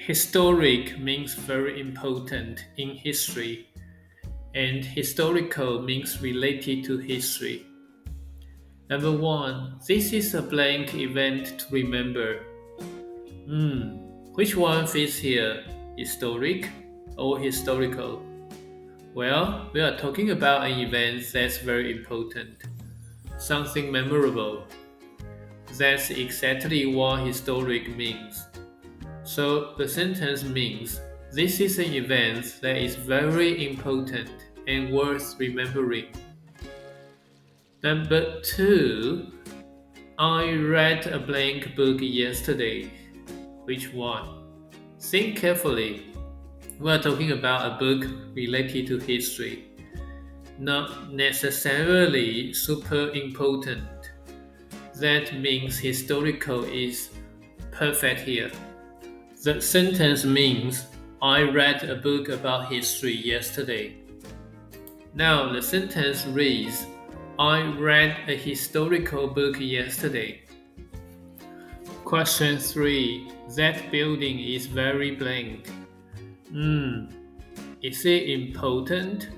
Historic means very important in history, and historical means related to history. Number one, this is a blank event to remember. Which one fits here? Historic or historical? Well, we are talking about an event that's very important, something memorable. That's exactly what historic means. So the sentence means this is an event that is very important and worth remembering. Number two, I read a blank book yesterday. Which one? Think carefully. We are talking about a book related to history, not necessarily super important. That means historical is perfect here. The sentence means I read a book about history yesterday. Now the sentence reads I read a historical book yesterday. Question 3. That building is very blank. Is it important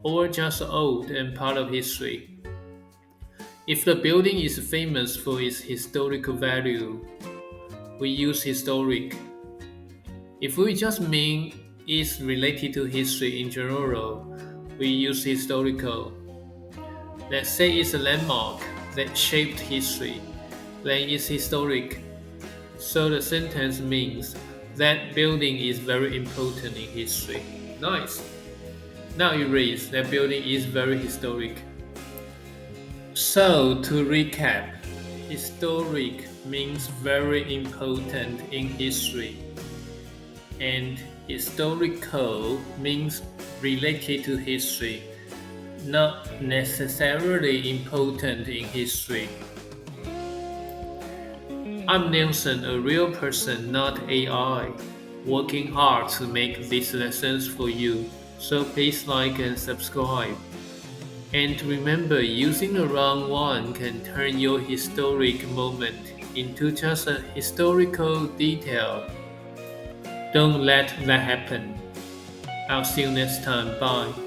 or just old and part of history? If the building is famous for its historical value, we use historic. If we just mean it's related to history in general, we use historical. Let's say it's a landmark that shaped history, then it's historic. So the sentence means that building is very important in history. Nice. Now it reads that building is very historic. So to recap, historic means very important in history, and historical means related to history, not necessarily important in history. I'm Nelson, a real person, not AI, working hard to make these lessons for you, so please like and subscribe. And remember, using the wrong one can turn your historic moment into just a historical detail. Don't let that happen. I'll see you next time. Bye.